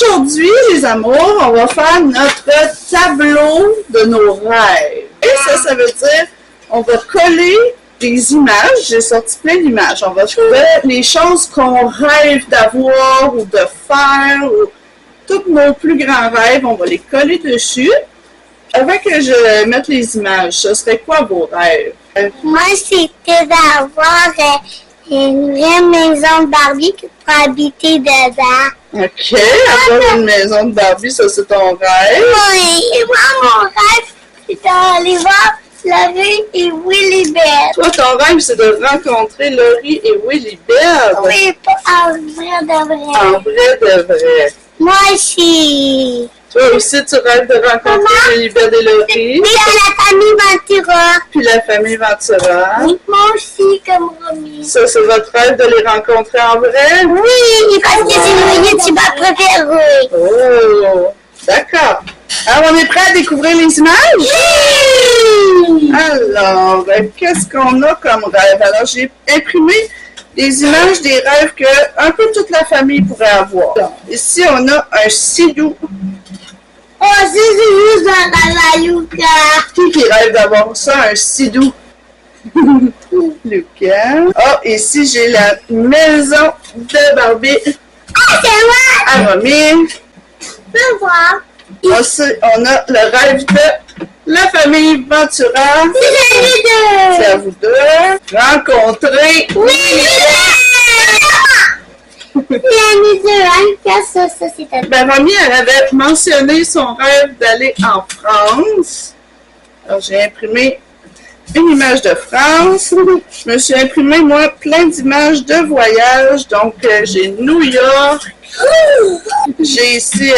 Aujourd'hui, les amours, on va faire notre tableau de nos rêves. Et ça veut dire, on va coller des images. J'ai sorti plein d'images. On va trouver les choses qu'on rêve d'avoir ou de faire, ou tous nos plus grands rêves, on va les coller dessus. Avant que je mette les images, ce serait quoi vos rêves? Moi, c'était d'avoir une vraie maison de Barbie pour habiter dedans. OK, avoir une maison de Barbie, ça c'est ton rêve. Oui, et moi, mon rêve, c'est d'aller voir Laurie et Willy Bell. Toi, ton rêve, c'est de rencontrer Laurie et Willy Bell. Oui, pas en vrai de vrai. En vrai de vrai. Moi aussi. Toi aussi, tu rêves de rencontrer Willy Bell et Laurie. Oui, la famille Ventura. Puis la famille Ventura. Oui, moi aussi, comme Romy. Ça, c'est votre rêve de les rencontrer en vrai? Oui, parce que c'est le youtubeur préféré. Oh, d'accord. Alors, on est prêt à découvrir les images? Oui! Alors, qu'est-ce qu'on a comme rêve? Alors, j'ai imprimé des images des rêves que un peu toute la famille pourrait avoir. Ici, on a un sidou. Oh, c'est juste dans la Yuka. Qui rêve d'avoir ça, un sidou? Lucas. Oh, ici, j'ai la maison de Barbie. Ah, c'est moi! À Romy. Fais voir. Aussi, on a le rêve de la famille Ventura. C'est les deux. C'est à vous deux. Rencontrer. Oui, les deux, hein, ça, c'est à Ben, Romy, elle avait mentionné son rêve d'aller en France. Alors, j'ai imprimé une image de France. Je me suis imprimé, moi, plein d'images de voyage. Donc, j'ai New York. J'ai ici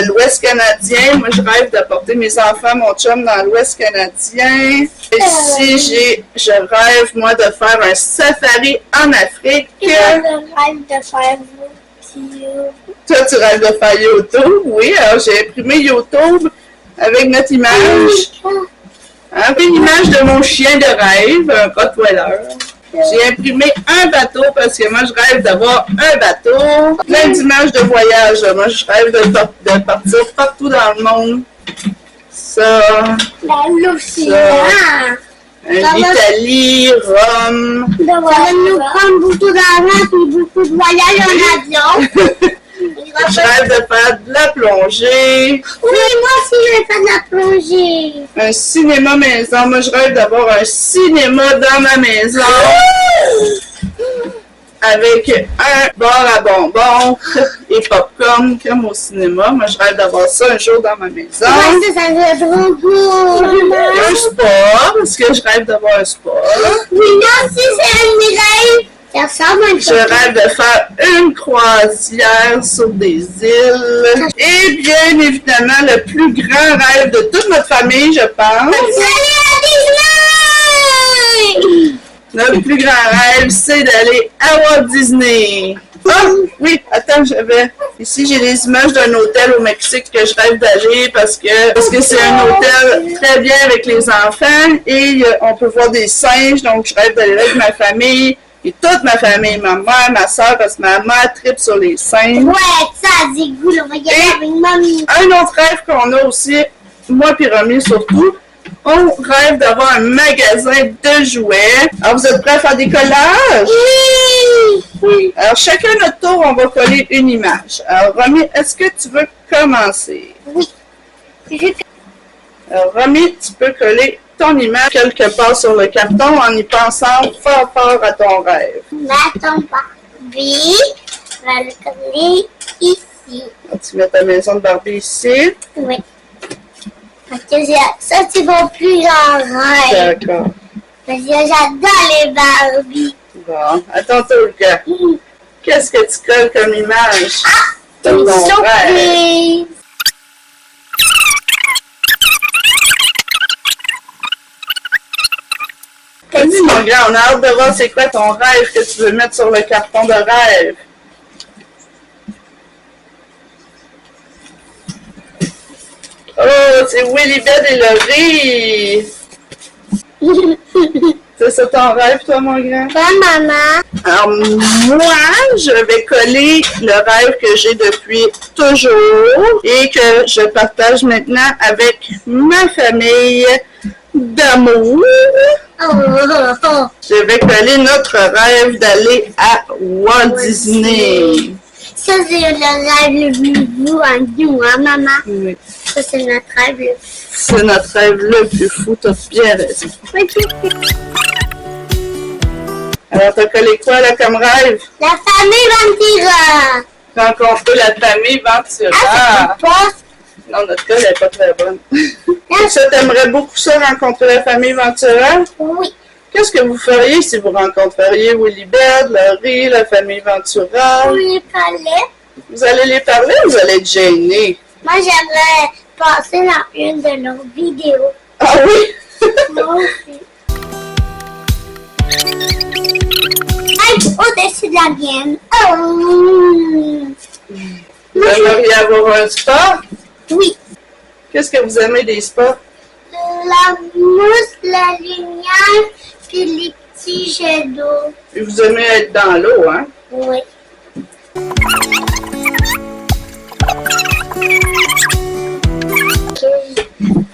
l'Ouest canadien. Moi, je rêve d'apporter mes enfants, mon chum, dans l'Ouest canadien. Ici, je rêve, moi, de faire un safari en Afrique. Je rêve de faire YouTube. Toi, tu rêves de faire YouTube? Oui, alors j'ai imprimé YouTube avec notre image. Une image de mon chien de rêve, un Rottweiler. J'ai imprimé un bateau parce que moi, je rêve d'avoir un bateau. Plein d'images de voyage. Moi, je rêve de partir partout dans le monde. Ça. Italie, Rome. Ça va nous prendre beaucoup d'argent et beaucoup de voyages en avion. Je rêve de faire de la plongée. Oui, moi aussi, je vais faire de la plongée. Un cinéma maison. Moi, je rêve d'avoir un cinéma dans ma maison. Avec un bar à bonbons et popcorn comme au cinéma. Moi, je rêve d'avoir ça un jour dans ma maison. Ouais, ça veut trop beau. Un sport, parce que je rêve d'avoir un sport. Oui, moi aussi, c'est un de mes rêves. Ça ressemble à une Je rêve de faire une croisière sur des îles. Et bien évidemment, le plus grand rêve de toute notre famille, je pense. Aller à Disney! Notre plus grand rêve, c'est d'aller à Walt Disney. Ah, oui, attends, ici, j'ai des images d'un hôtel au Mexique que je rêve d'aller parce que c'est un hôtel très bien avec les enfants et on peut voir des singes, donc je rêve d'aller avec ma famille. Et toute ma famille, ma mère, ma soeur, parce que ma mère tripe sur les singes. Ouais, ça, c'est cool, on va y aller avec mamie. Un autre rêve qu'on a aussi, moi et Romy surtout, on rêve d'avoir un magasin de jouets. Alors, vous êtes prêts à faire des collages? Oui! Alors, chacun notre tour, on va coller une image. Alors, Romy, est-ce que tu veux commencer? Oui. Alors, Romy, tu peux coller ton image quelque part sur le carton en y pensant fort fort à ton rêve. Attends pas. Oui, je vais le coller ici. Alors, tu mets ta maison de Barbie ici. Oui. Parce que ça, c'est mon plus grand rêve. D'accord. Parce que j'adore les Barbie. Bon, attends, Lucas. Qu'est-ce que tu colles comme image? Ah! Une surprise! Vas-y, mon gars, on a hâte de voir c'est quoi ton rêve que tu veux mettre sur le carton de rêve. Oh, c'est Willy Bell et Laurie! C'est ça ton rêve, toi, mon grand? Ouais, maman. Alors, moi, je vais coller le rêve que j'ai depuis toujours et que je partage maintenant avec ma famille d'amour. Je vais coller notre rêve d'aller à Walt Disney. Ça, c'est le rêve le plus beau en nous, hein, maman? Oui. Ça, c'est notre rêve le plus fou. C'est notre rêve le plus fou, t'as bien raison. Alors, t'as collé quoi, là, comme rêve? La famille Ventura. Rencontrer la famille Ventura. Ah, c'est pas. Non, notre cas, elle n'est pas très bonne. Ça, t'aimerais beaucoup ça, rencontrer la famille Ventura? Oui. Qu'est-ce que vous feriez si vous rencontreriez Willibert, Laurie, la famille Ventura? On les parlait. Vous allez les parler ou vous allez être gênés? Moi, j'aimerais passer dans une de leurs vidéos. Ah oui? Moi aussi. Être au-dessus de la mienne. Oh. Vous aimeriez avoir un spa? Oui. Qu'est-ce que vous aimez des spas? La mousse, la lumière, puis les petits jets d'eau. Et vous aimez être dans l'eau, hein? Oui.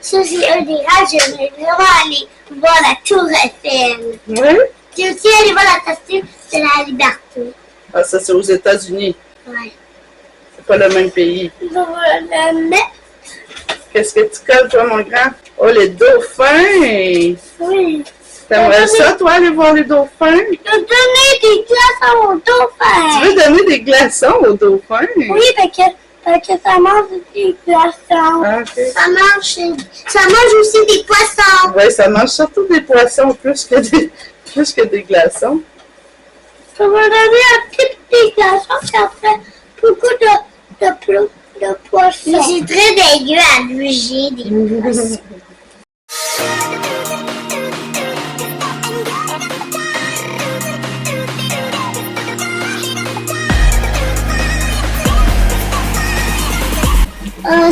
Ça, c'est un des rêves. J'aimerais vraiment aller voir la Tour Eiffel. Oui? J'ai aussi aller voir la statue de la Liberté. Ah, ça, c'est aux États-Unis. Ouais. C'est pas le même pays. Voilà, mais... Qu'est-ce que tu colles, toi, mon grand? Oh, les dauphins! Oui. T'aimerais ça, toi, aller voir les dauphins? Je vais donner des glaçons aux dauphins. Tu veux donner des glaçons aux dauphins? Oui, parce que ça mange des glaçons. Ah, ok. Ça mange aussi des poissons. Oui, ça mange surtout des poissons plus que des glaçons. Ça va donner un petit glaçon, puis après beaucoup de poissons. Mais c'est très dégueu à bouger des poissons.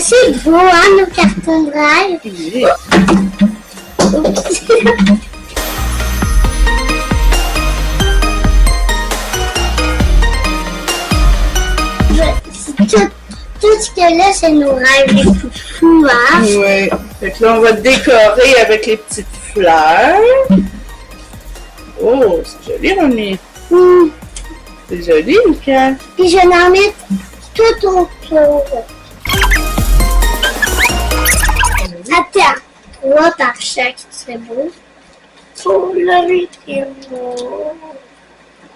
C'est beau, hein, nos cartons de rêve. Oui. Tout ce que là, c'est nos rêves les plus fous, hein. Oui. Fait que là, on va décorer avec les petites fleurs. Oh, c'est joli, Romy. C'est joli, Mika. Puis je vais en mettre tout autour. Attends, 3 par chaque, c'est beau. Oh, Laurie, c'est beau.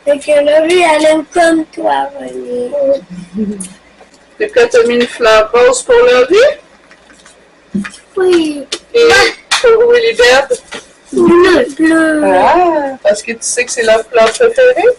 Fait que Laurie, elle aime comme toi, René. Fait que t'as mis une fleur rose pour Laurie? Oui. Et pour Willibert? Bleu. Ah, parce que tu sais que c'est leur fleur préférée?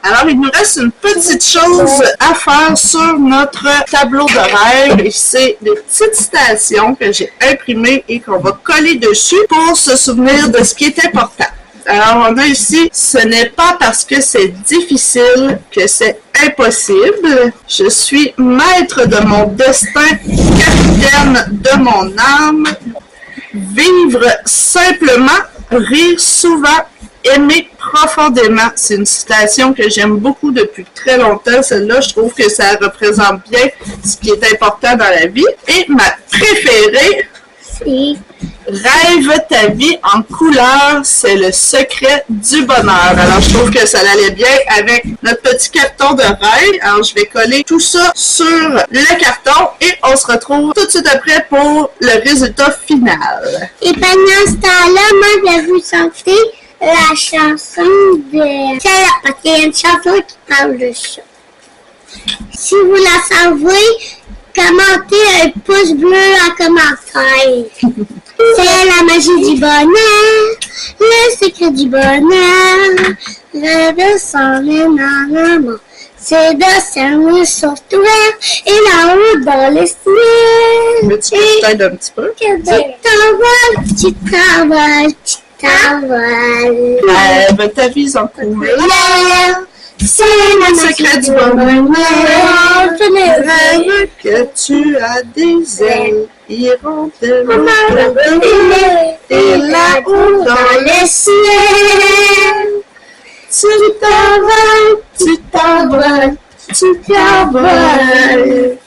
Alors, il nous reste une petite chose à faire sur notre tableau de rêve et c'est des petites citations que j'ai imprimées et qu'on va coller dessus pour se souvenir de ce qui est important. Alors, on a ici « Ce n'est pas parce que c'est difficile que c'est impossible. Je suis maître de mon destin, capitaine de mon âme. Vivre simplement, rire souvent, aimer profondément. » C'est une citation que j'aime beaucoup depuis très longtemps. Celle-là, je trouve que ça représente bien ce qui est important dans la vie. Et ma préférée, C'est rêve ta vie en couleur, c'est le secret du bonheur. Alors, je trouve que ça allait bien avec notre petit carton de rêve. Alors, je vais coller tout ça sur le carton et on se retrouve tout de suite après pour le résultat final. Et pendant ce temps-là, moi, je vais vous chanter la chanson de... Parce qu'il y a une chanson qui parle de ça. Si vous la savez, commentez un pouce bleu en commentaire. C'est la magie du bonheur, le secret du bonheur, rêve sans énormément. C'est de cerner sur toi et là-haut dans les cieux. Mais tu peux peut-être un petit peu. Tu t'envoles. Rêve ta vie en couleur. C'est le secret du bonheur. Rêve que tu as des ailes hirondelles et là-haut dans le ciel. Tu t'envoles, tu t'envoles, tu t'envoles.